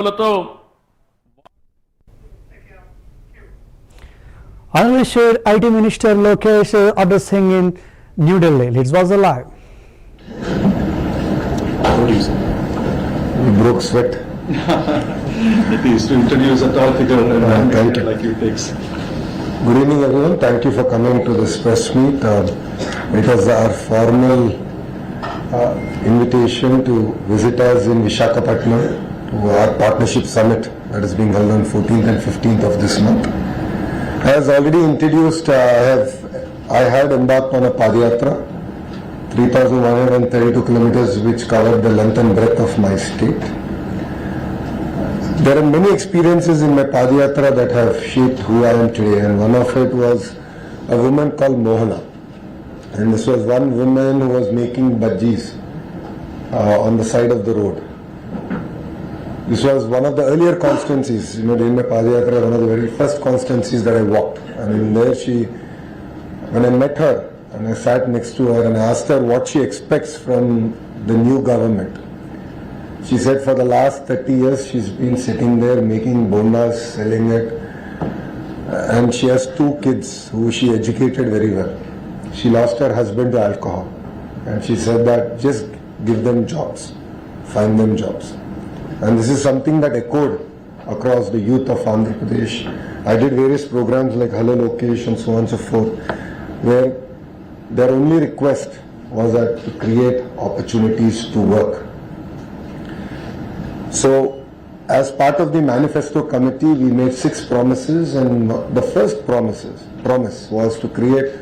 Unbiased IT Minister Lokesh addressing in New Delhi. It was alive. You broke sweat. It is to introduce a tall figure thank you. like you takes. Good evening, everyone. Thank you for coming to this press meet. It was our formal invitation to visit us in Visakhapatnam to our partnership summit that is being held on 14th and 15th of this month. As already introduced, I had embarked on a Padayatra, 3,132 kilometers, which covered the length and breadth of my state. There are many experiences in my Padayatra that have shaped who I am today, and one of it was a woman called Mohana. And this was one woman who was making bhajis on the side of the road. This was one of the earlier constituencies, during my Padayatra, one of the very first constituencies that I walked. And in there when I met her and I sat next to her and I asked her what she expects from the new government. She said for the last 30 years she's been sitting there making bondas, selling it, and she has 2 kids who she educated very well. She lost her husband to alcohol, and she said that just give them jobs, find them jobs. And this is something that echoed across the youth of Andhra Pradesh. I did various programs like Hello Lokesh and so on and so forth, where their only request was that to create opportunities to work. So, as part of the manifesto committee, we made 6 promises, and the first promise was to create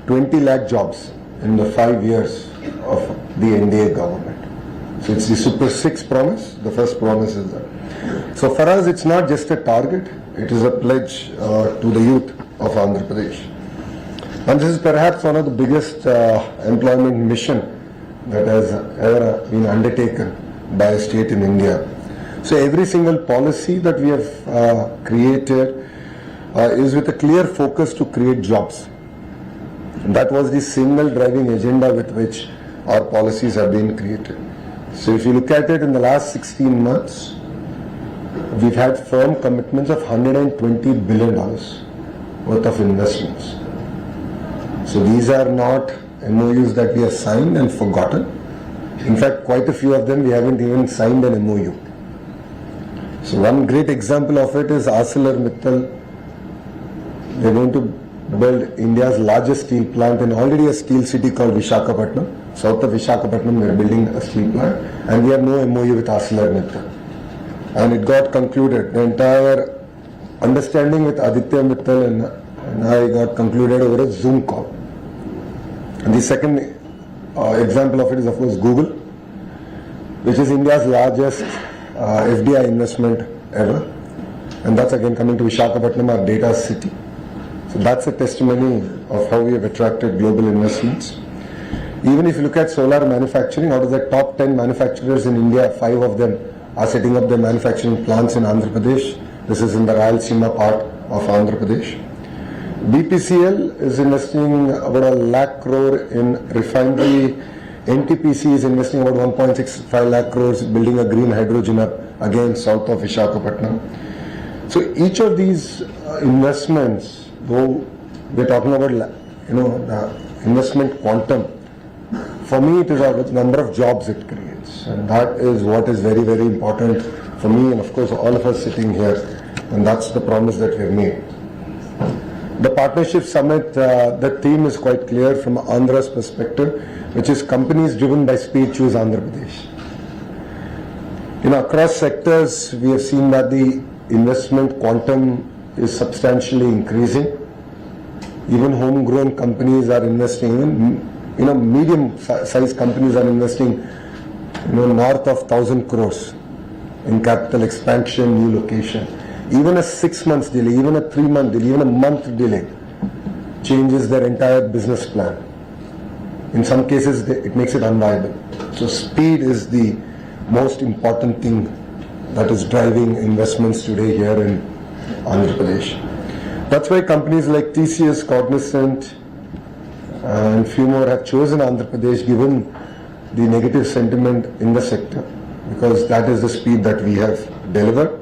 20 lakh jobs in the 5 years of the NDA government. So it's the Super 6 promise. The first promise is that. So for us, it's not just a target, it is a pledge to the youth of Andhra Pradesh. And this is perhaps one of the biggest employment mission that has ever been undertaken by a state in India. So every single policy that we have created is with a clear focus to create jobs. And that was the single driving agenda with which our policies have been created. So if you look at it in the last 16 months, we've had firm commitments of $120 billion worth of investments. So these are not MOUs that we have signed and forgotten. In fact, quite a few of them we haven't even signed an MOU. So one great example of it is ArcelorMittal. They're going to build India's largest steel plant in already a steel city called Visakhapatnam. South of Visakhapatnam, we are building a steel plant, and we have no MOU with ArcelorMittal. And it got concluded. The entire understanding with Aditya Mittal and I got concluded over a Zoom call. And the second example of it is, of course, Google, which is India's largest FDI investment ever. And that's again coming to Visakhapatnam, our data city. So that's a testimony of how we have attracted global investments. Even if you look at solar manufacturing, out of the top 10 manufacturers in India, 5 of them are setting up their manufacturing plants in Andhra Pradesh. This is in the Rayalaseema part of Andhra Pradesh. BPCL is investing about 1 lakh crore in refinery. NTPC is investing about 1.65 lakh crores building a green hydrogen hub again south of Visakhapatnam. So each of these investments, though we're talking about the investment quantum, for me it is the number of jobs it creates, and that is what is very, very important for me and of course all of us sitting here, and that's the promise that we have made. The Partnership Summit, the theme is quite clear from Andhra's perspective, which is companies driven by speed choose Andhra Pradesh. Across sectors we have seen that the investment quantum is substantially increasing. Even homegrown companies are investing, medium-sized companies are investing, north of 1,000 crores in capital expansion, new location. Even a 6 months delay, even a 3-month delay, even a month delay changes their entire business plan. In some cases, it makes it unviable. So speed is the most important thing that is driving investments today here in Andhra Pradesh. That's why companies like TCS, Cognizant, and few more have chosen Andhra Pradesh given the negative sentiment in the sector, because that is the speed that we have delivered.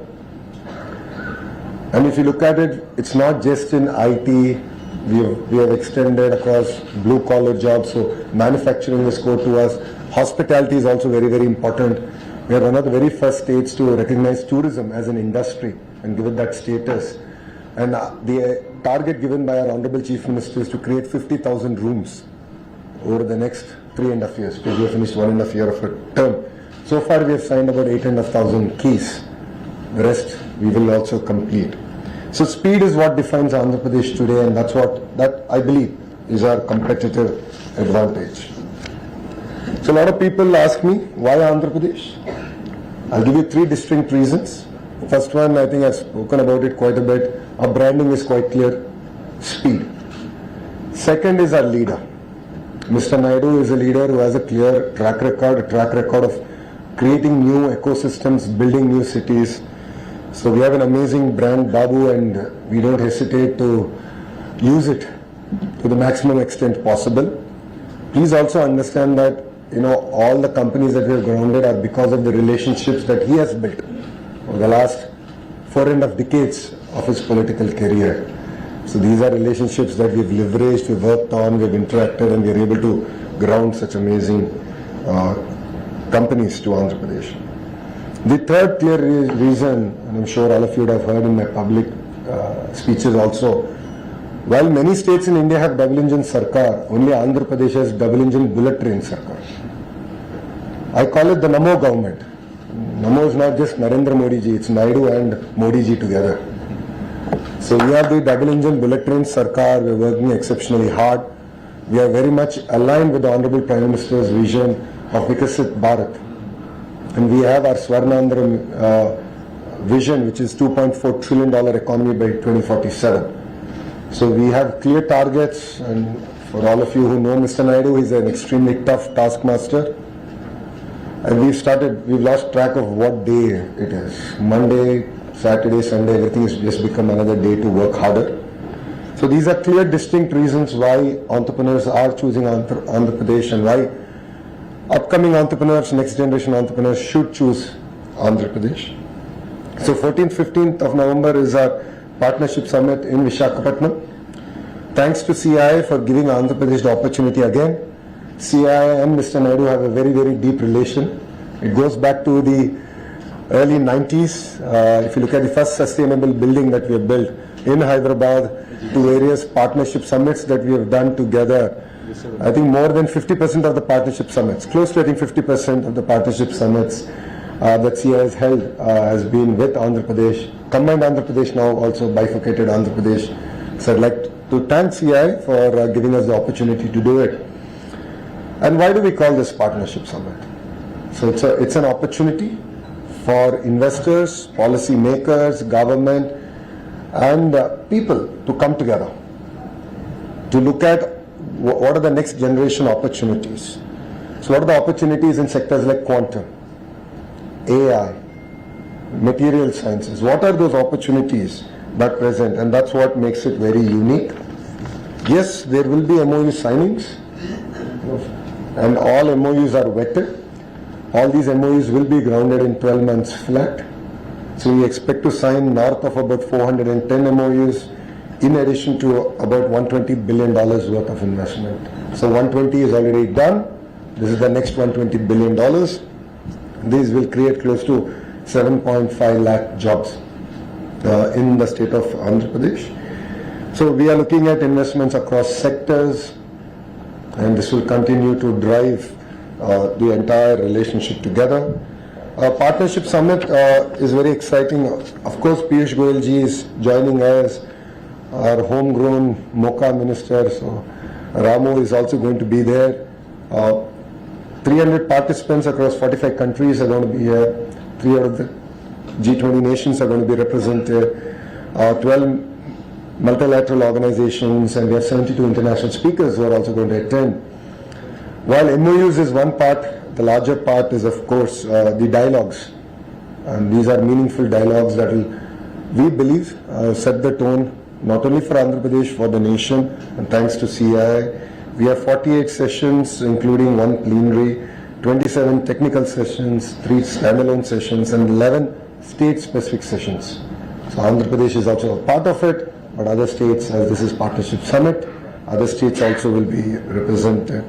And if you look at it, it's not just in IT. We have extended across blue collar jobs, so manufacturing is core to us. Hospitality is also very, very important. We are one of the very first states to recognize tourism as an industry and give it that status. And the target given by our Honorable Chief Minister is to create 50,000 rooms over the next 3.5 years, because we have finished 1.5 year of a term. So far we have signed about 8,500 keys. The rest we will also complete. So speed is what defines Andhra Pradesh today, and that I believe is our competitive advantage. So a lot of people ask me, why Andhra Pradesh? I'll give you 3 distinct reasons. First one, I think I've spoken about it quite a bit. Our branding is quite clear. Speed. Second is our leader. Mr. Naidu is a leader who has a clear track record of creating new ecosystems, building new cities. So we have an amazing brand, Babu, and we don't hesitate to use it to the maximum extent possible. Please also understand that all the companies that we have grounded are because of the relationships that he has built over the last 4.5 decades of his political career. So these are relationships that we've leveraged, we've worked on, we've interacted, and we're able to ground such amazing companies to Andhra Pradesh. The third clear reason, and I'm sure all of you would have heard in my public speeches also, while many states in India have double engine sarkar, only Andhra Pradesh has double engine bullet train sarkar. I call it the Namo government. Namo is not just Narendra Modi ji, it's Naidu and Modi ji together. So we have the double engine bullet train sarkar, we're working exceptionally hard. We are very much aligned with the Honorable Prime Minister's vision of Vikasit Bharat. And we have our Swarnandhra vision, which is $2.4 trillion economy by 2047. So we have clear targets, and for all of you who know Mr. Naidu, he's an extremely tough taskmaster. And we've lost track of what day it is. Monday, Saturday, Sunday, everything has just become another day to work harder. So these are clear, distinct reasons why entrepreneurs are choosing Andhra Pradesh, and why upcoming entrepreneurs, next generation entrepreneurs should choose Andhra Pradesh. So 14th, 15th of November is our partnership summit in Visakhapatnam. Thanks to CII for giving Andhra Pradesh the opportunity again. CII and Mr. Naidu have a very, very deep relation. It goes back to the early 90s. If you look at the first sustainable building that we have built in Hyderabad, to various partnership summits that we have done together, I think more than 50% of the partnership summits, close to 50% of the partnership summits that CII has held has been with Andhra Pradesh, combined Andhra Pradesh, now also bifurcated Andhra Pradesh. So I'd like to thank CII for giving us the opportunity to do it. And why do we call this partnership summit? So it's an opportunity for investors, policy makers, government, and people to come together to look at what are the next generation opportunities. So what are the opportunities in sectors like quantum, AI, material sciences? What are those opportunities that present? And that's what makes it very unique. Yes, there will be MOU signings, and all MOUs are vetted. All these MOUs will be grounded in 12 months flat. So we expect to sign north of about 410 MOUs, in addition to about $120 billion worth of investment. So 120 is already done. This is the next $120 billion. These will create close to 7.5 lakh jobs in the state of Andhra Pradesh. So we are looking at investments across sectors, and this will continue to drive the entire relationship together. Partnership Summit is very exciting. Of course, Piyush Goyal ji is joining us, our homegrown MoCA minister. So Ramu is also going to be there. 300 participants across 45 countries are going to be here. 3 out of the G20 nations are going to be represented. 12 multilateral organizations, and we have 72 international speakers who are also going to attend. While MOUs is one part, the larger part is, of course, the dialogues. And these are meaningful dialogues that will, we believe, set the tone not only for Andhra Pradesh, for the nation. And thanks to CII, we have 48 sessions, including 1 plenary, 27 technical sessions, 3 standalone sessions, and 11 state-specific sessions. So Andhra Pradesh is also a part of it, but other states, as this is Partnership Summit, other states also will be represented.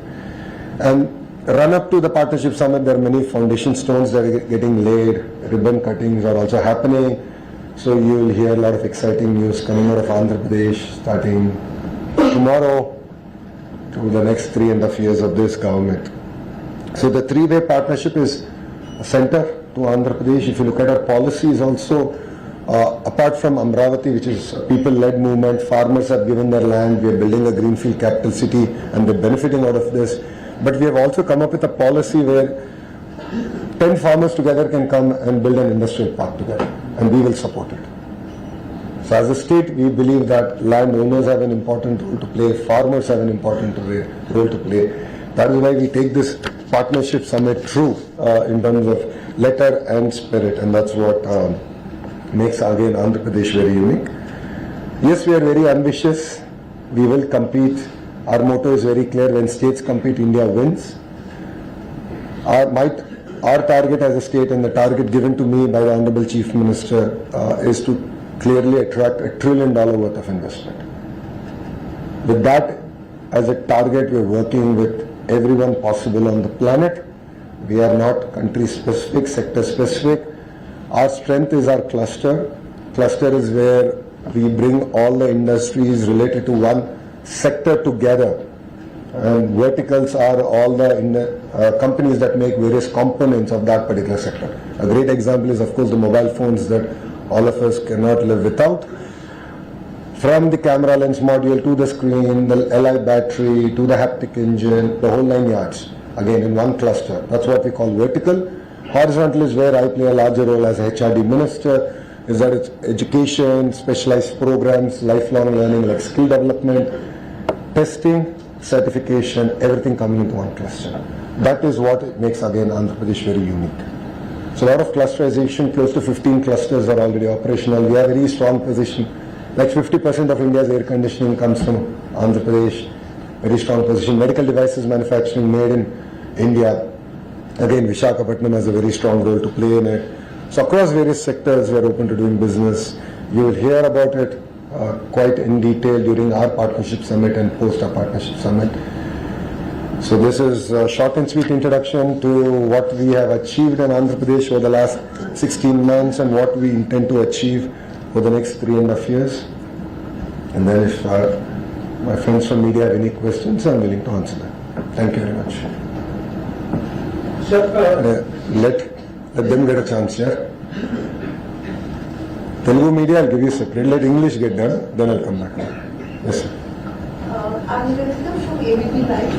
And run up to the Partnership Summit, there are many foundation stones that are getting laid, ribbon cuttings are also happening. So you will hear a lot of exciting news coming out of Andhra Pradesh starting tomorrow to the next 3.5 years of this government. So the three-way partnership is a center to Andhra Pradesh. If you look at our policies also, apart from Amravati, which is a people-led movement, farmers have given their land, we are building a greenfield capital city and they're benefiting out of this. But we have also come up with a policy where 10 farmers together can come and build an industrial park together, and we will support it. So as a state, we believe that landowners have an important role to play, farmers have an important role to play. That is why we take this Partnership Summit true in terms of letter and spirit, and that's what makes again Andhra Pradesh very unique. Yes, we are very ambitious. We will compete. Our motto is very clear: when states compete, India wins. Our target as a state, and the target given to me by the Honorable Chief Minister, is to clearly attract $1 trillion worth of investment. With that as a target, we are working with everyone possible on the planet. We are not country specific, sector specific. Our strength is our cluster. Cluster is where we bring all the industries related to one sector together. And verticals are all the companies that make various components of that particular sector. A great example is, of course, the mobile phones that all of us cannot live without. From the camera lens module to the screen, the Li battery, to the haptic engine, the whole 9 yards, again in one cluster. That's what we call vertical. Horizontal is where I play a larger role as a HRD minister, is that it's education, specialized programs, lifelong learning like skill development, testing, certification, everything coming into one cluster. That is what makes again Andhra Pradesh very unique. So a lot of clusterization, close to 15 clusters are already operational. We have a very strong position. Like 50% of India's air conditioning comes from Andhra Pradesh. Very strong position. Medical devices manufacturing made in India. Again, Visakhapatnam has a very strong role to play in it. So across various sectors, we are open to doing business. You will hear about it quite in detail during our Partnership Summit and post our Partnership Summit. So this is a short and sweet introduction to what we have achieved in Andhra Pradesh over the last 16 months and what we intend to achieve for the next 3.5 years. And then if my friends from media have any questions, I'm willing to answer them. Thank you very much. Let them get a chance, yeah? Telugu media, I'll give you separate. Let English get done, then I'll come back. Yes, sir. I'm Nivedita from ABP Live.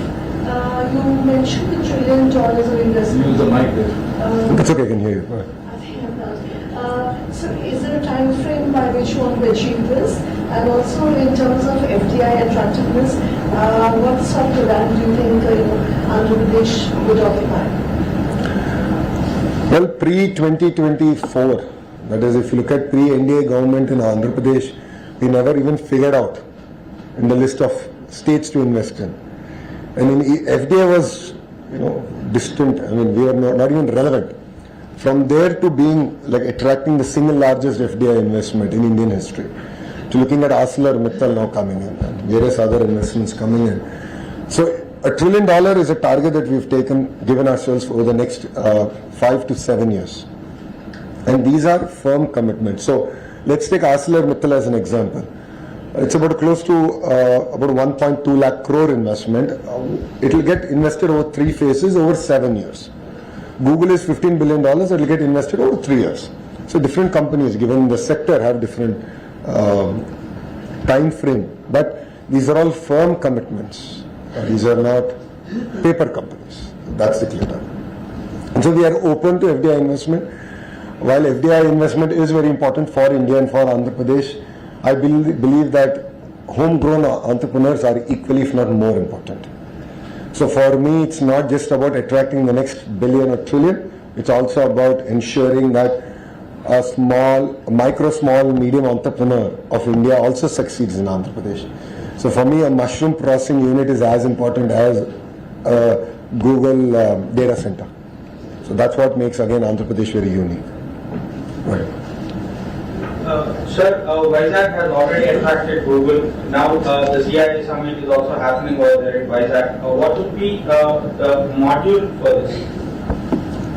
You mentioned the $1 trillion of investment. Use the mic there. It's okay, I can hear you. Go ahead. I think I'm done. So is there a time frame by which you want to achieve this? And also in terms of FDI attractiveness, what sort of land do you think Andhra Pradesh would occupy? Well, pre-2024, that is, if you look at pre-NDA government in Andhra Pradesh, we never even figured out in the list of states to invest in. And in FDI was, distant. I mean, we are not even relevant. From there to being like attracting the single largest FDI investment in Indian history, to looking at ArcelorMittal now coming in and various other investments coming in. So $1 trillion is a target that we've given ourselves over the next 5 to 7 years. And these are firm commitments. So let's take ArcelorMittal as an example. It's about close to about 1.2 lakh crore investment. It will get invested over 3 phases over 7 years. Google is $15 billion. It will get invested over 3 years. So different companies, given the sector, have different time frame. But these are all firm commitments. These are not paper companies. That's the clear term. And so we are open to FDI investment. While FDI investment is very important for India and for Andhra Pradesh, I believe that homegrown entrepreneurs are equally, if not more important. So for me, it's not just about attracting the next billion or trillion. It's also about ensuring that a small, medium entrepreneur of India also succeeds in Andhra Pradesh. So for me, a mushroom processing unit is as important as a Google data center. So that's what makes, again, Andhra Pradesh very unique. Right. Sir, Vizag has already attracted Google. Now the CII summit is also happening over there in Vizag. What would be the module for this?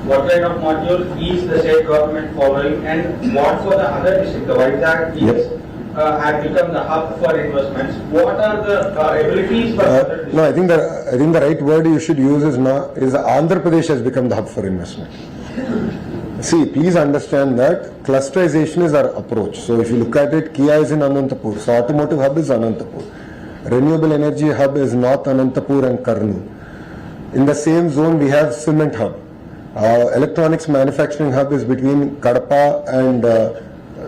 What kind of module is the state government following, and what for the other district? The Vizag is had become the hub for investments. What are the abilities for other districts? No, I think the right word you should use is Andhra Pradesh has become the hub for investment. See, please understand that clusterization is our approach. So if you look at it, Kia is in Anantapur, so automotive hub is Anantapur. Renewable energy hub is North Anantapur and Karnool. In the same zone, we have cement hub. Electronics manufacturing hub is between Kadapa and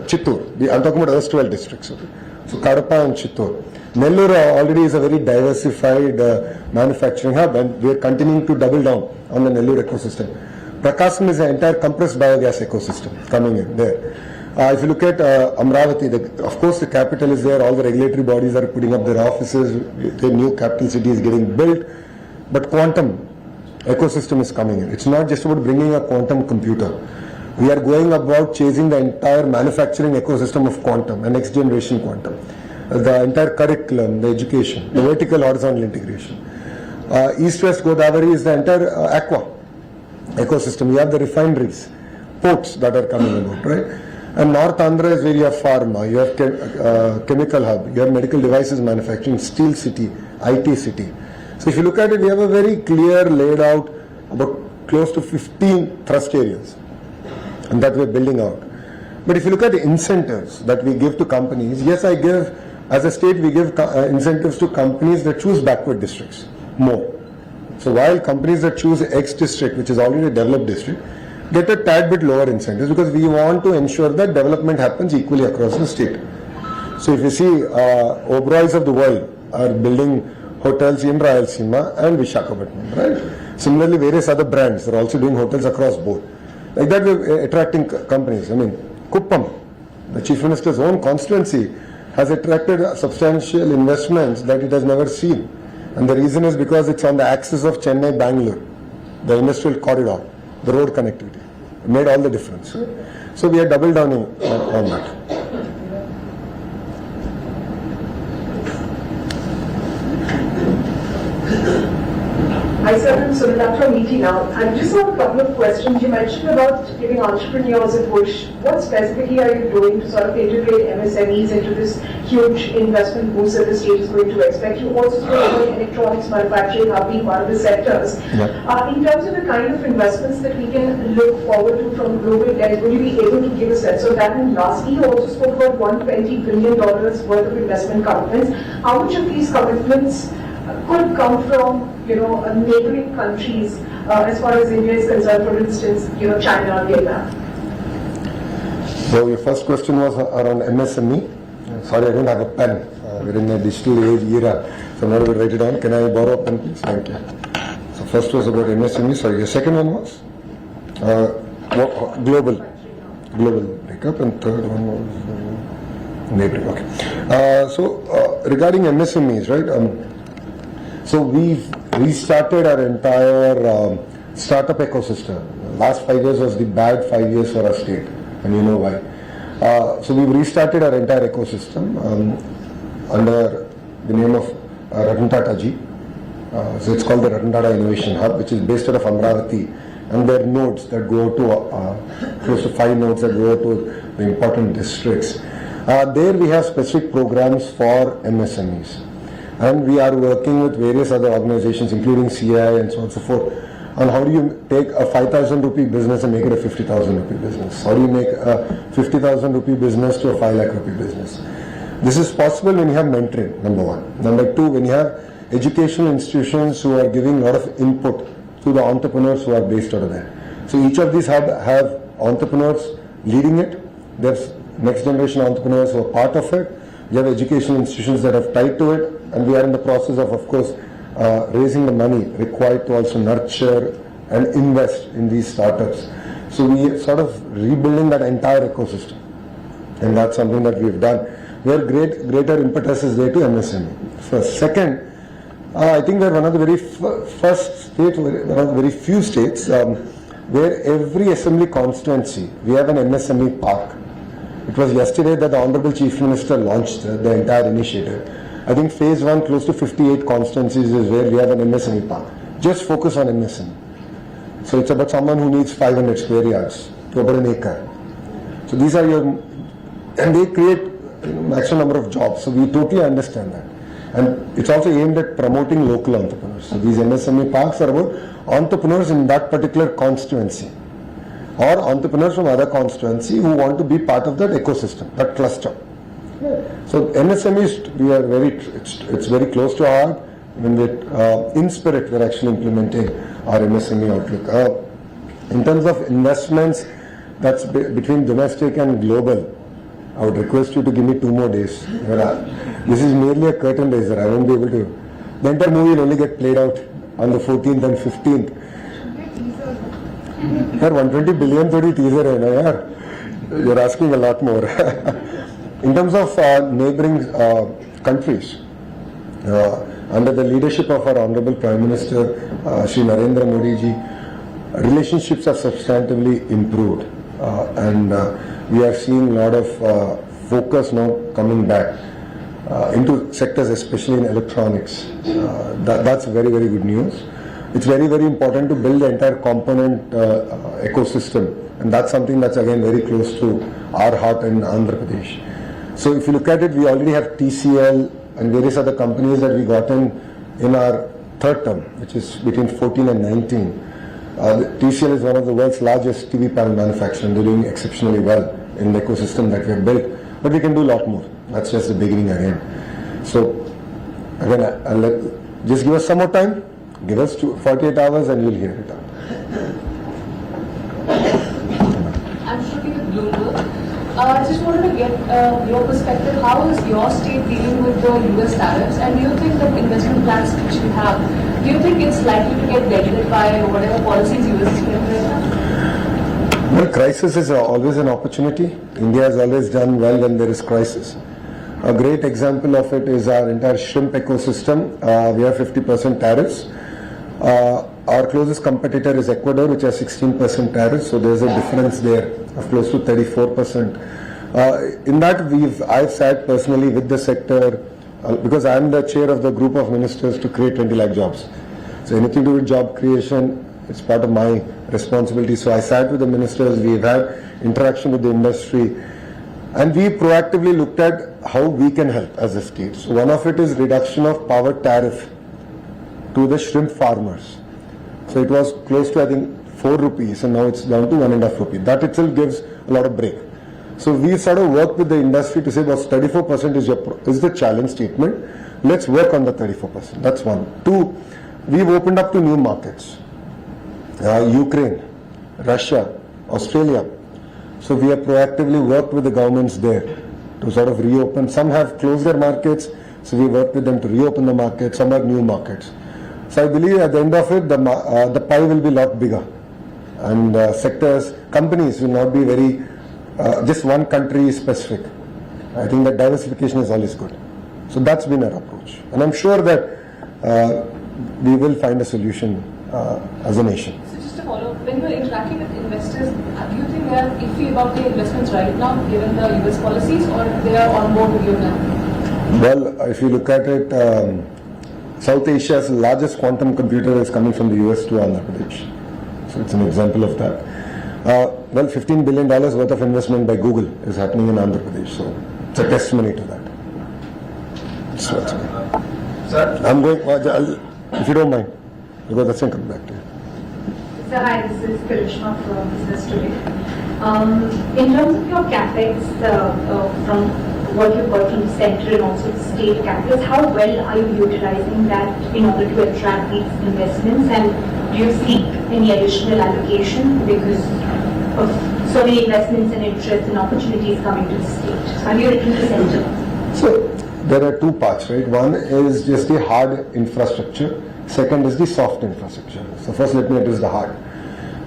Chittoor. I'm talking about erstwhile districts. Okay? So Kadapa and Chittoor. Nellore already is a very diversified manufacturing hub, and we are continuing to double down on the Nellore ecosystem. Prakasam is an entire compressed biogas ecosystem coming in there. If you look at Amravati, of course the capital is there, all the regulatory bodies are putting up their offices, the new capital city is getting built, but quantum ecosystem is coming in. It's not just about bringing a quantum computer. We are going about chasing the entire manufacturing ecosystem of quantum and next generation quantum. The entire curriculum, the education, the vertical horizontal integration. East-West Godavari is the entire aqua ecosystem. You have the refineries, ports that are coming about, right? And North Andhra is where you have pharma, you have chemical hub, you have medical devices manufacturing, steel city, IT city. So if you look at it, we have a very clear laid out about close to 15 thrust areas, and that we're building out. But if you look at the incentives that we give to companies, yes, as a state, we give incentives to companies that choose backward districts more. So while companies that choose X district, which is already a developed district, get a tad bit lower incentives, because we want to ensure that development happens equally across the state. So if you see, Oberois of the world are building hotels in Rayalaseema and Visakhapatnam, right? Similarly, various other brands are also doing hotels across board. Like that, we're attracting companies. I mean, Kuppam, the Chief Minister's own constituency, has attracted substantial investments that it has never seen. And the reason is because it's on the axis of Chennai-Bangalore, the industrial corridor, the road connectivity. It made all the difference. So we are double downing on that. Hi sir, I'm Sunita from ET now. I just have a couple of questions. You mentioned about giving entrepreneurs a push. What specifically are you doing to sort of integrate MSMEs into this huge investment boost that the state is going to expect? You also spoke about electronics manufacturing being one of the sectors. Yeah. In terms of the kind of investments that we can look forward to from global debt, will you be able to give a sense of that? And lastly, you also spoke about $120 billion worth of investment commitments. How much of these commitments could come from, neighboring countries as far as India is concerned, for instance, China, Vietnam? So your first question was around MSME. Sorry, I don't have a pen. We're in a digital age era, so I'm not able to write it down. Can I borrow a pen, please? Thank you. So first was about MSME. Sorry, your second one was global breakup, and third one was neighboring. Okay. So regarding MSMEs, right? So we've restarted our entire startup ecosystem. Last 5 years was the bad 5 years for our state, and you know why. So we've restarted our entire ecosystem under the name of Ratan Tata Ji. So it's called the Ratan Tata Innovation Hub, which is based out of Amravati, and there are nodes that go to close to 5 nodes that go to the important districts. There we have specific programs for MSMEs. And we are working with various other organizations, including CII and so on and so forth, on how do you take a 5,000 rupee business and make it a 50,000 rupee business? How do you make a 50,000 rupee business to a 5 lakh rupee business? This is possible when you have mentoring, number one. Number two, when you have educational institutions who are giving a lot of input to the entrepreneurs who are based out of there. So each of these have entrepreneurs leading it. There's next generation entrepreneurs who are part of it. You have educational institutions that have tied to it, and we are in the process of course, raising the money required to also nurture and invest in these startups. So we are sort of rebuilding that entire ecosystem, and that's something that we've done. Where greater impetus is there to MSME. First. Second, I think we're one of the very first states, one of the very few states where every assembly constituency, we have an MSME park. It was yesterday that the Honorable Chief Minister launched the entire initiative. I think phase 1, close to 58 constituencies is where we have an MSME park. Just focus on MSME. So it's about someone who needs 500 square yards to about an acre. So these are your, and they create maximum number of jobs. So we totally understand that. And it's also aimed at promoting local entrepreneurs. So these MSME parks are about entrepreneurs in that particular constituency or entrepreneurs from other constituency who want to be part of that ecosystem, that cluster. So MSMEs, we are it's very close to our heart. When we, in spirit, we're actually implementing our MSME outlook. In terms of investments, that's between domestic and global. I would request you to give me 2 more days. This is merely a curtain raiser. I won't be able to. The entire movie will only get played out on the 14th and 15th. Yaar, 120 billion thodi teaser hai na yaar. You're asking a lot more. In terms of neighboring countries, under the leadership of our Honorable Prime Minister, Shri Narendra Modi ji, relationships are substantively improved. And we are seeing a lot of focus now coming back into sectors, especially in electronics. That's very, very good news. It's very, very important to build the entire component ecosystem, and that's something that's again very close to our heart in Andhra Pradesh. So if you look at it, we already have TCL and various other companies that we got in our third term, which is between 14 and 19. TCL is one of the world's largest TV panel manufacturers, and they're doing exceptionally well in the ecosystem that we have built. But we can do a lot more. That's just the beginning again. So again, just give us some more time. Give us 48 hours and you'll hear it out. I'm Shruti with Bloomberg. I just wanted to get your perspective. How is your state dealing with the US tariffs? And do you think the investment plans which you have, do you think it's likely to get dented by whatever policies US is putting right now? Well, crisis is always an opportunity. India has always done well when there is crisis. A great example of it is our entire shrimp ecosystem. We have 50% tariffs. Our closest competitor is Ecuador, which has 16% tariffs, so there's a difference there of close to 34%. In that, I've sat personally with the sector because I'm the chair of the group of ministers to create 20 lakh jobs. So anything to do with job creation, it's part of my responsibility. So I sat with the ministers, we've had interaction with the industry, and we proactively looked at how we can help as a state. So one of it is reduction of power tariff to the shrimp farmers. So it was close to, I think, 4 rupees, and now it's down to 1.5 rupees. That itself gives a lot of break. So we sort of worked with the industry to say, well, 34% is the challenge statement. Let's work on the 34%. That's one. 2, we've opened up to new markets. Ukraine, Russia, Australia. So we have proactively worked with the governments there to sort of reopen. Some have closed their markets, so we worked with them to reopen the markets. Some are new markets. So I believe at the end of it, the pie will be a lot bigger, and sectors, companies will not be very just one country specific. I think that diversification is always good. So that's been our approach, and I'm sure that we will find a solution as a nation. So just to follow up, when you're interacting with investors, do you think they are iffy about the investments right now, given the US policies, or they are on board with you now? Well, if you look at it, South Asia's largest quantum computer is coming from the US to Andhra Pradesh. So it's an example of that. Well, $15 billion worth of investment by Google is happening in Andhra Pradesh. So it's a testimony to that. So, Sir? I'm going, if you don't mind, because that's going to come back to you. So hi, this is Karishma from Business Today. In terms of your capex from what you've got from the center and also the state capex, how well are you utilizing that in order to attract these investments, and do you seek any additional allocation because of so many investments and interests and opportunities coming to the state? So are you looking to center? So there are 2 parts, right? One is just the hard infrastructure. Second is the soft infrastructure. So first let me address the hard.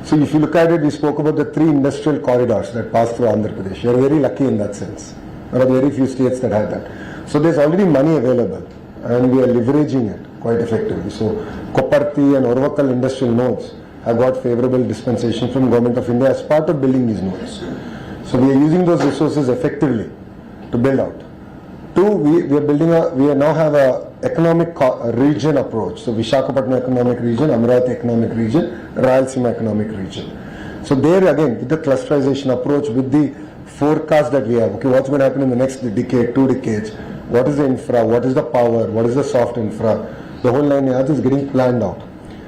So if you look at it, we spoke about the 3 industrial corridors that pass through Andhra Pradesh. We are very lucky in that sense. There are very few states that have that. So there's already money available, and we are leveraging it quite effectively. So Koparthi and Orvakal industrial nodes have got favorable dispensation from Government of India as part of building these nodes. So we are using those resources effectively to build out. Two, we now have a economic region approach. So Visakhapatnam economic region, Amravati economic region, Rayalaseema economic region. So there again, with the clusterization approach, with the forecast that we have, okay, what's going to happen in the next decade, 2 decades, what is the infra, what is the power, what is the soft infra, the whole 9 yards is getting planned out.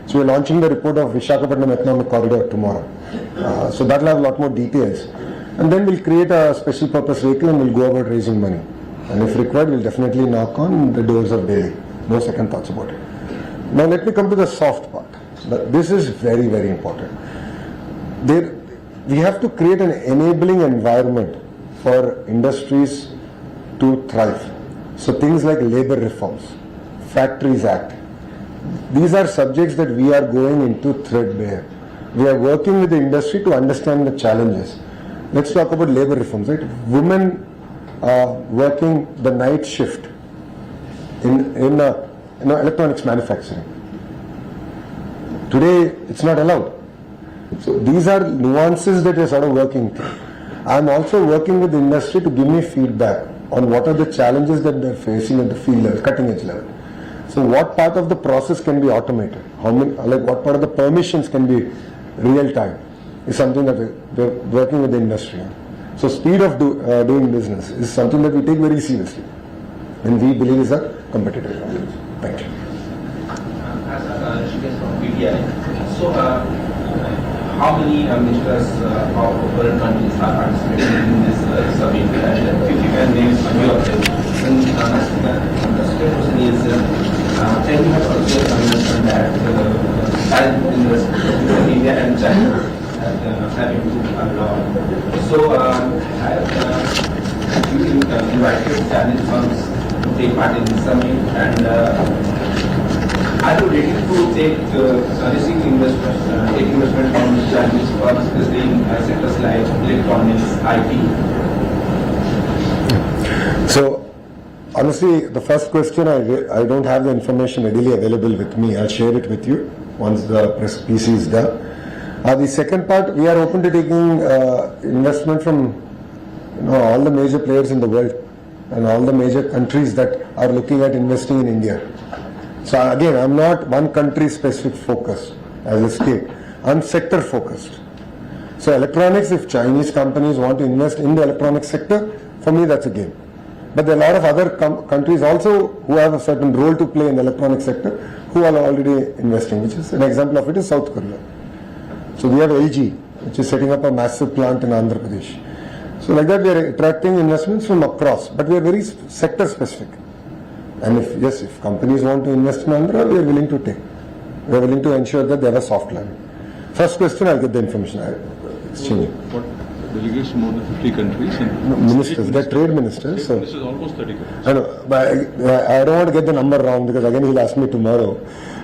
So we're launching the report of Visakhapatnam economic corridor tomorrow. So that will have a lot more details. And then we'll create a special purpose vehicle and we'll go about raising money. And if required, we'll definitely knock on the doors of Delhi. No second thoughts about it. Now let me come to the soft part. This is very, very important. We have to create an enabling environment for industries to thrive. So things like labor reforms, Factories Act, these are subjects that we are going into threadbare. We are working with the industry to understand the challenges. Let's talk about labor reforms, right? Women working the night shift in electronics manufacturing. Today, it's not allowed. So these are nuances that we're sort of working through. I'm also working with the industry to give me feedback on what are the challenges that they're facing at the field level, cutting edge level. So what part of the process can be automated? What part of the permissions can be real time is something that we're working with the industry on. So speed of doing business is something that we take very seriously and we believe is a competitive advantage. Thank you. As from PTI, so how many ministers of foreign countries are participating in this summit? And if you can name a few of them. And the second question is, can you have also understand that current in India and China have improved a lot? So you invited Chinese firms to take part in this summit, and are you ready to take receive investment, take investment from Chinese firms, especially in sectors like electronics, IT? So honestly, the first question, I don't have the information readily available with me. I'll share it with you once the press PC is done. The second part, we are open to taking investment from all the major players in the world and all the major countries that are looking at investing in India. So again, I'm not one country specific focused as a state. I'm sector focused. So electronics, if Chinese companies want to invest in the electronics sector, for me that's a game. But there are a lot of other countries also who have a certain role to play in the electronics sector who are already investing, which is an example of it is South Korea. So we have LG, which is setting up a massive plant in Andhra Pradesh. So like that we are attracting investments from across, but we are very sector specific. And if companies want to invest in Andhra, we are willing to take. We are willing to ensure that they have a soft landing. First question, I'll get the information. Exchange. What delegation more than 50 countries? And No, ministers, they're trade ministers. State ministers, almost 30 countries. I know, but I don't want to get the number wrong because again he'll ask me tomorrow.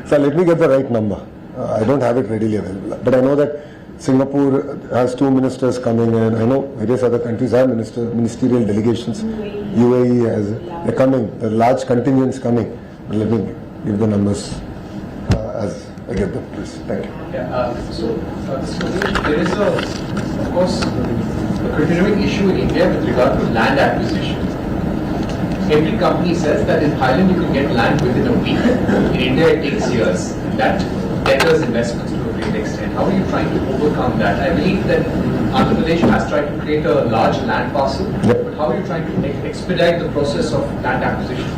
So let me get the right number. I don't have it readily available. But I know that Singapore has 2 ministers coming in. I know various other countries have ministerial delegations. UAE has, they're coming. There are large contingents coming. But let me give the numbers as I get them, please. Thank you. There is of course, a continuing issue in India with regard to land acquisition. Every company says that in Thailand you can get land within a week. In India it takes years. That deters investments to a great extent. How are you trying to overcome that? I believe that Andhra Pradesh has tried to create a large land parcel, but how are you trying to expedite the process of land acquisition?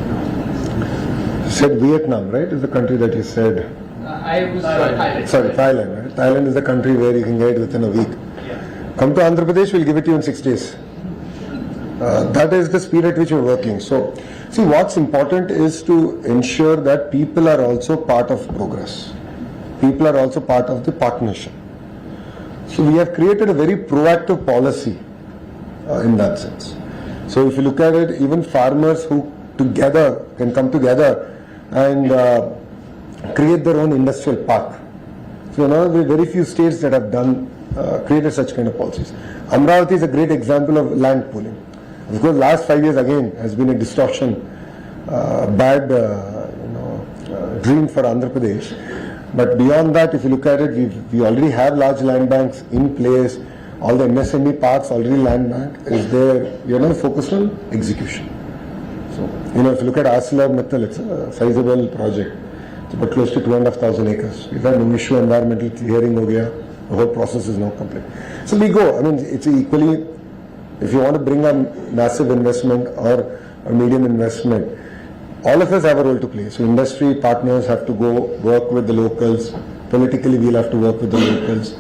You said Vietnam, right? Is the country that you said? I was Thailand. Sorry, Thailand, right? Thailand is the country where you can get it within a week. Come to Andhra Pradesh, we'll give it to you in 6 days. That is the speed at which we're working. So, see, what's important is to ensure that people are also part of progress. People are also part of the partnership. So we have created a very proactive policy in that sense. So if you look at it, even farmers who together can come together and create their own industrial park. So there are very few states that have done created such kind of policies. Amravati is a great example of land pooling. Of course, last 5 years again has been a distortion, bad dream for Andhra Pradesh. But beyond that, if you look at it, we already have large land banks in place. All the MSME parks already land bank is there. We are now focused on execution. So, if you look at ArcelorMittal, it's a sizable project. It's about close to 2,500 acres. We've had no issue, environmental clearing ho gaya. The whole process is now complete. So we go. I mean, it's equally, if you want to bring a massive investment or a medium investment, all of us have a role to play. So industry partners have to go work with the locals. Politically, we'll have to work with the locals.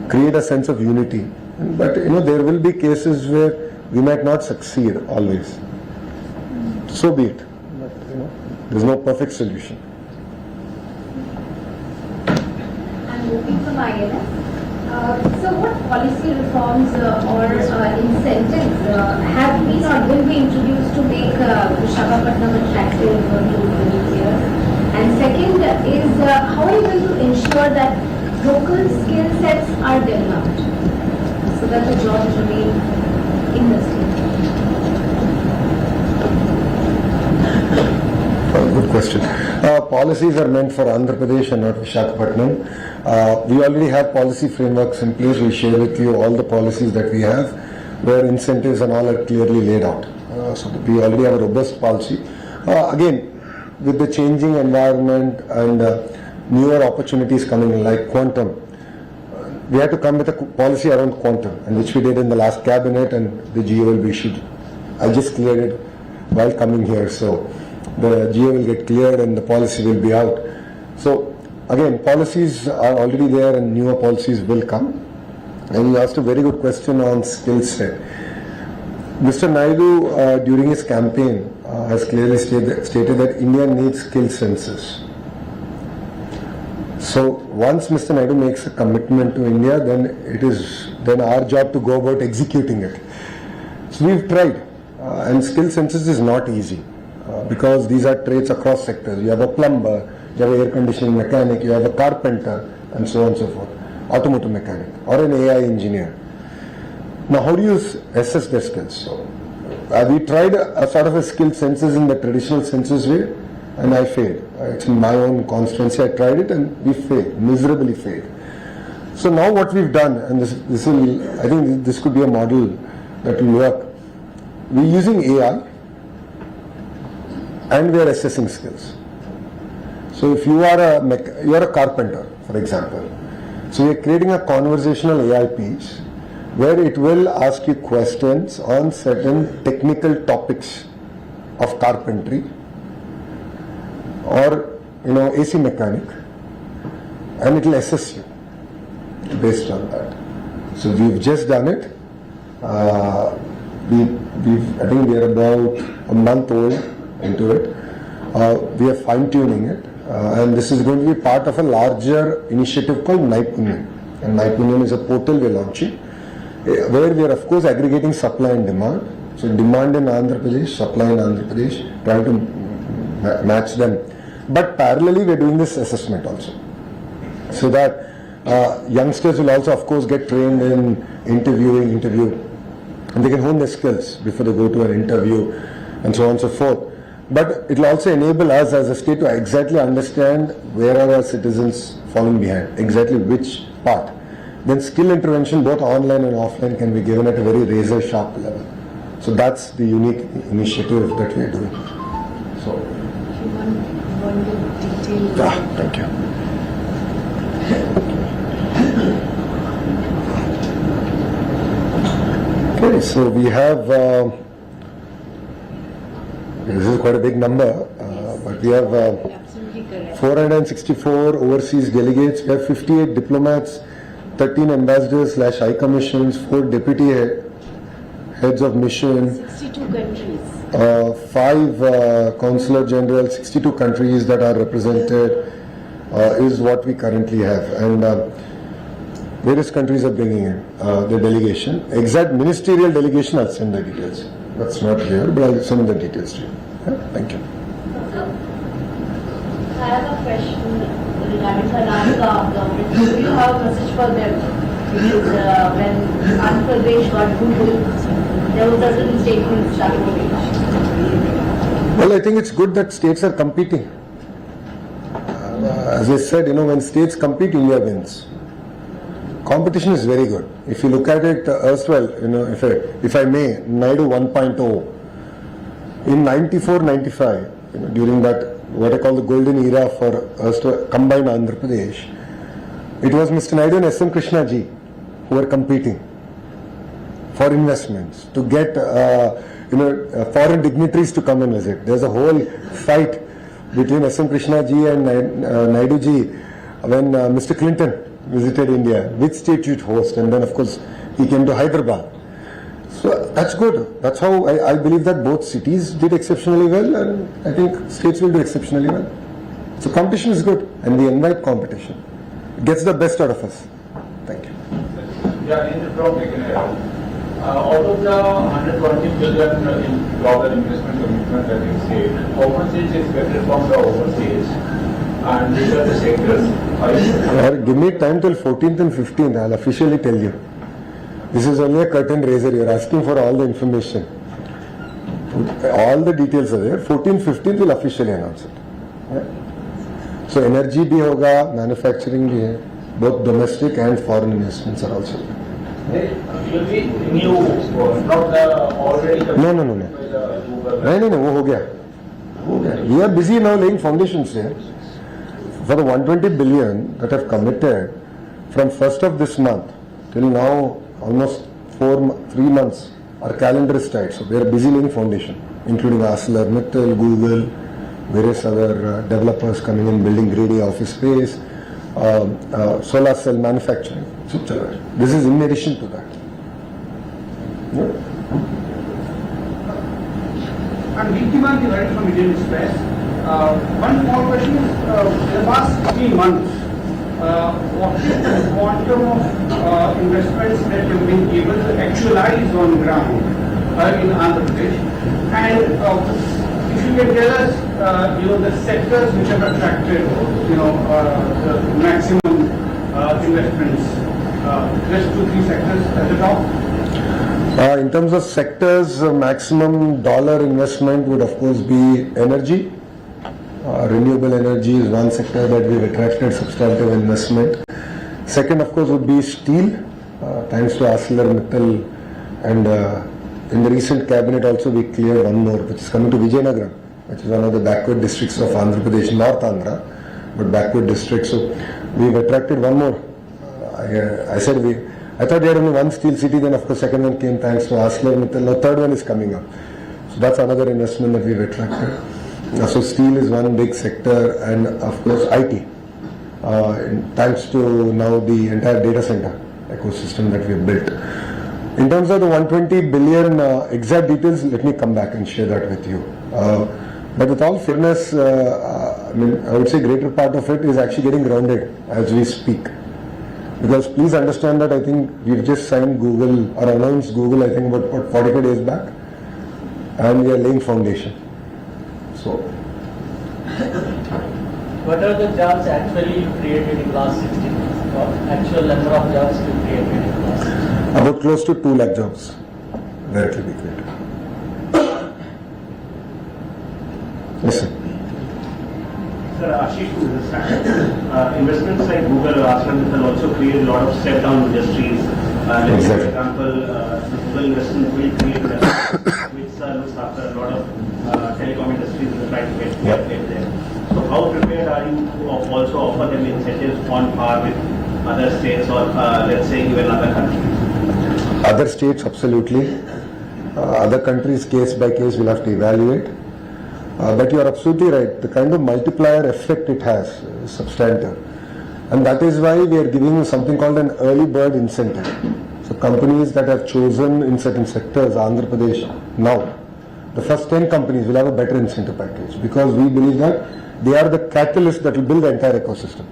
Create a sense of unity. But there will be cases where we might not succeed always. So be it. But there's no perfect solution. I'm looking for my so what policy reforms or incentives have been or will be introduced to make Visakhapatnam attractive to visitors? And second is how are you going to ensure that local skill sets are developed so that the jobs remain in the state? Good question. Policies are meant for Andhra Pradesh and not Visakhapatnam. We already have policy frameworks in place. We share with you all the policies that we have, where incentives and all are clearly laid out. So we already have a robust policy. Again, with the changing environment and newer opportunities coming in, like quantum, we had to come with a policy around quantum, and which we did in the last cabinet, and the GO will be issued. I just cleared it while coming here, so the GO will get cleared and the policy will be out. So again, policies are already there and newer policies will come. And you asked a very good question on skill set. Mr. Naidu, during his campaign, has clearly stated that India needs skill census. So once Mr. Naidu makes a commitment to India, then it is then our job to go about executing it. So we've tried, and skill census is not easy. Because these are trades across sectors. You have a plumber, you have an air conditioning mechanic, you have a carpenter, and so on and so forth, automotive mechanic, or an AI engineer. Now, how do you assess their skills? So, we tried a sort of a skill census in the traditional census way, and I failed. It's in my own constituency. I tried it, and we failed, miserably failed. So now what we've done, and this will, I think this could be a model that will work. We're using AI. And we are assessing skills. So if you are a carpenter, for example, so we are creating a conversational AI piece where it will ask you questions on certain technical topics of carpentry or AC mechanic, and it will assess you based on that. So we've just done it. I think we are about a month old into it. We are fine-tuning it, and this is going to be part of a larger initiative called Naipunyam. And Naipunyam is a portal we are launching, where we are of course aggregating supply and demand. So demand in Andhra Pradesh, supply in Andhra Pradesh, trying to match them. But parallelly we are doing this assessment also. So that youngsters will also of course get trained in interview, and they can hone their skills before they go to an interview and so on and so forth. But it will also enable us as a state to exactly understand where are our citizens falling behind, exactly which part. Then skill intervention both online and offline can be given at a very razor sharp level. So that's the unique initiative that we are doing. So, One detail. thank you. Okay, so we have, this is quite a big number, but we have 464 overseas delegates, we have 58 diplomats, 13 ambassadors / high commissions, 4 deputy heads of mission, 62 countries. 5 consular generals, 62 countries that are represented is what we currently have. And various countries are bringing in the delegation. Exact ministerial delegation, I'll send the details. That's not here, but I'll send the details to you. Yeah, thank you. I have a question regarding the last government. Do you have a message for them? Because when Andhra Pradesh got Google, there was a certain statement started. Well, I think it's good that states are competing. as I said, when states compete, India wins. Competition is very good. If you look at it erstwhile, if I may, Naidu 1.0, in 94-95, during that, what I call the golden era for combined Andhra Pradesh, it was Mr. Naidu and S.M. Krishna ji who were competing for investments, to get foreign dignitaries to come and visit. There's a whole fight between S.M. Krishna ji and Naidu ji when Mr. Clinton visited India, which state you'd host, and then of course he came to Hyderabad. So that's good. That's how I believe that both cities did exceptionally well, and I think states will do exceptionally well. So competition is good, and we invite competition. It gets the best out of us. Thank you. Yeah, in the out of the 120 billion in global investment commitment that you said, how much is expected from the overseas? And these are the sectors. Give me time till 14th and 15th. I'll officially tell you. This is only a curtain raiser. You're asking for all the information. All the details are there. 14th, 15th will officially announce it. Yeah. So energy bhi hoga, manufacturing bhi hai. Both domestic and foreign investments are also there. Will be new, not the already. No. No, वो हो गया. We are busy now laying foundations here. For the 120 billion that have committed from 1st of this month till now, almost 3 months, our calendar is tight. So we are busy laying foundation, including ArcelorMittal, Google, various other developers coming in, building grade A office space, solar cell manufacturing. So this is in addition to that. Yeah. And Vikiman Tiwari from Indian Express. One small question is, in the past 3 months, what is the quantum of investments that you've been able to actualize on ground in Andhra Pradesh? And if you can tell us, the sectors which have attracted, the maximum investments, just 2-3 sectors at the top? In terms of sectors, maximum dollar investment would of course be energy. Renewable energy is one sector that we've attracted substantive investment. Second, of course, would be steel, thanks to ArcelorMittal, and in the recent cabinet also we cleared one more, which is coming to Vijayanagaram, which is one of the backward districts of Andhra Pradesh, North Andhra, but backward district. So we've attracted one more. I thought we had only one steel city, then of course second one came thanks to ArcelorMittal. Now third one is coming up. So that's another investment that we've attracted. So steel is one big sector, and of course IT. Thanks to now the entire data center ecosystem that we've built. In terms of the 120 billion exact details, let me come back and share that with you. But with all fairness, I would say greater part of it is actually getting grounded as we speak. Because please understand that I think we've just signed Google or announced Google, I think about 45 days back, and we are laying foundation. So, what are the jobs actually created in last 16 months? What actual number of jobs you created in last 16 months? About close to 2 lakh jobs where it will be created. Yes, sir. Sir, Ashish to understand. Investments like Google or ArcelorMittal also create a lot of step-down industries. Let's say, for example, the Google investment will create industries which looks after a lot of telecom industries and try to get there. So how prepared are you to also offer them incentives on par with other states or let's say even other countries? Other states, absolutely. Other countries, case by case, we'll have to evaluate. But you are absolutely right. The kind of multiplier effect it has is substantive. And that is why we are giving you something called an early bird incentive. So companies that have chosen in certain sectors, Andhra Pradesh, now, the first 10 companies will have a better incentive package because we believe that they are the catalyst that will build the entire ecosystem.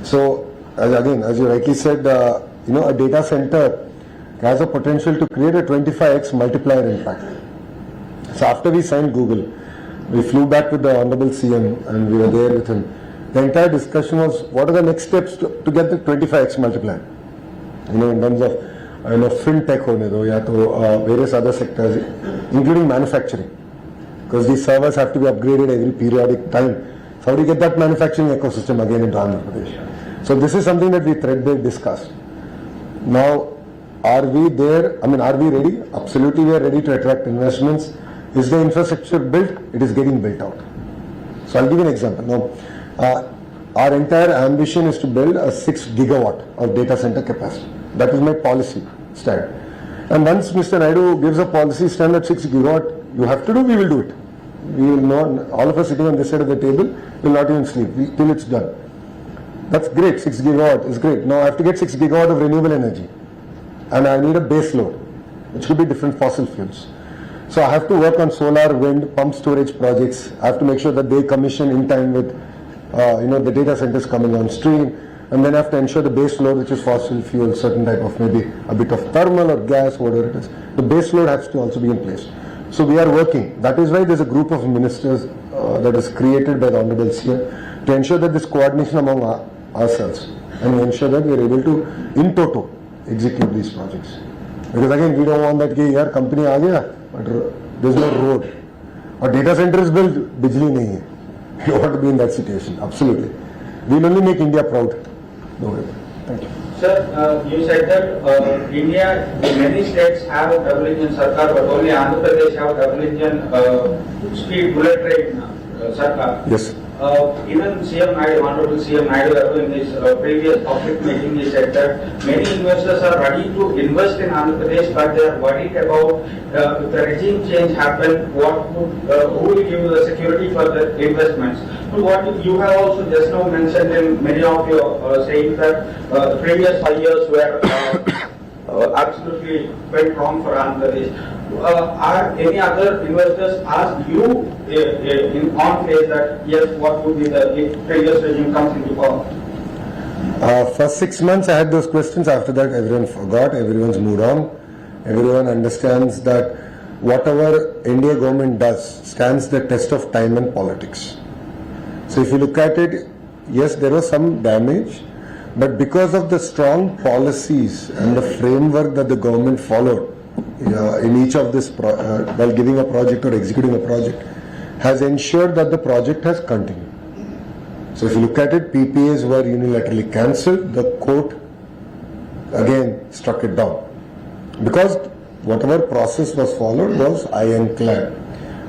So, as you rightly said, a data center has a potential to create a 25x multiplier impact. So after we signed Google, we flew back with the Honorable CM and we were there with him. The entire discussion was what are the next steps to get the 25x multiplier? In terms of fintech hone do ya to various other sectors, including manufacturing, because these servers have to be upgraded every periodic time. So how do you get that manufacturing ecosystem again into Andhra Pradesh? So this is something that we threadbare discussed. Now, are we there? I mean, are we ready? Absolutely, we are ready to attract investments. Is the infrastructure built? It is getting built out. So I'll give you an example. Now, our entire ambition is to build a 6 gigawatt of data center capacity. That is my policy stand. And once Mr. Naidu gives a policy stand at 6 gigawatt, you have to do, we will do it. We will not, all of us sitting on this side of the table will not even sleep till it's done. That's great, 6 gigawatt is great. Now I have to get 6 gigawatt of renewable energy. And I need a base load, which could be different fossil fuels. So I have to work on solar, wind, pump storage projects. I have to make sure that they commission in time with the data centers coming on stream. And then I have to ensure the base load, which is fossil fuel, certain type of maybe a bit of thermal or gas, whatever it is. The base load has to also be in place. So we are working. That is why there's a group of ministers that is created by the Honorable CII to ensure that this coordination among ourselves and ensure that we are able to, in toto, execute these projects. Because again, we don't want that our company aa gaya, but there's no road. Or data center is built, bijli nahi hai. You want to be in that situation, absolutely. We'll only make India proud. No way. Thank you. Sir, you said that India, many states have a double engine sarkar, but only Andhra Pradesh have a double engine speed bullet train sarkar. Yes. Even CM Naidu, Honorable CM Naidu, in his previous public meeting, he said that many investors are ready to invest in Andhra Pradesh, but they are worried about if the regime change happen, who will give the security for the investments. So what you have also just now mentioned in many of your saying that the previous 5 years were absolutely went wrong for Andhra Pradesh. Are any other investors asked you on face that yes, what would be the if previous regime comes into power? For 6 months I had those questions. After that everyone forgot, everyone's moved on. Everyone understands that whatever India government does stands the test of time and politics. So if you look at it, yes, there was some damage, but because of the strong policies and the framework that the government followed in each of this, while giving a project or executing a project, has ensured that the project has continued. So if you look at it, PPAs were unilaterally cancelled, the court again struck it down. Because whatever process was followed was ironclad.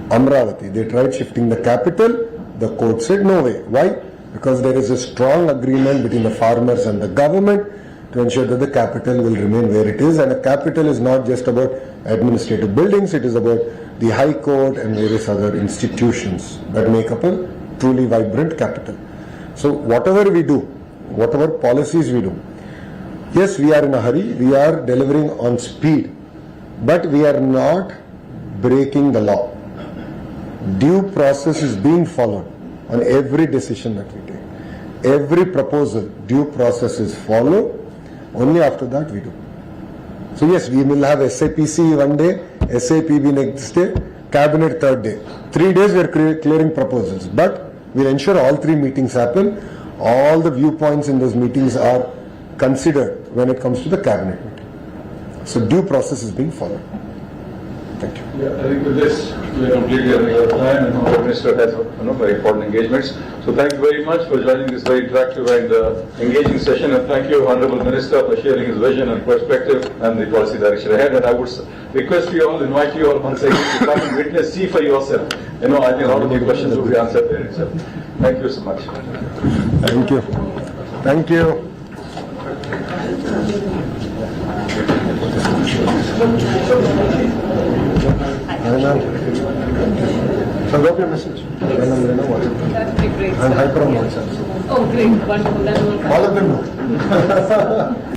Amravati, they tried shifting the capital, the court said no way. Why? Because there is a strong agreement between the farmers and the government to ensure that the capital will remain where it is, and a capital is not just about administrative buildings, it is about the High Court and various other institutions that make up a truly vibrant capital. So whatever we do, whatever policies we do, yes, we are in a hurry, we are delivering on speed, but we are not breaking the law. Due process is being followed on every decision that we take. Every proposal, due process is followed. Only after that we do. So yes, we will have SAPC one day, SAPB next day, Cabinet third day. 3 days we are clearing proposals, but we'll ensure all 3 meetings happen. All the viewpoints in those meetings are considered when it comes to the Cabinet meeting. So due process is being followed. Thank you. Yeah, I think with this, we are completely running out of time, and our Minister has very important engagements. So thank you very much for joining this very interactive and engaging session, and thank you, Honorable Minister, for sharing his vision and perspective and the policy direction ahead. And I would request you all, invite you all once again to come and witness, see for yourself. I think a lot of the questions will be answered there itself. Thank you so much. Thank you. Thank you. So drop your message. That would be great. And hyper on WhatsApp. Oh, great. Wonderful. That will All of them know.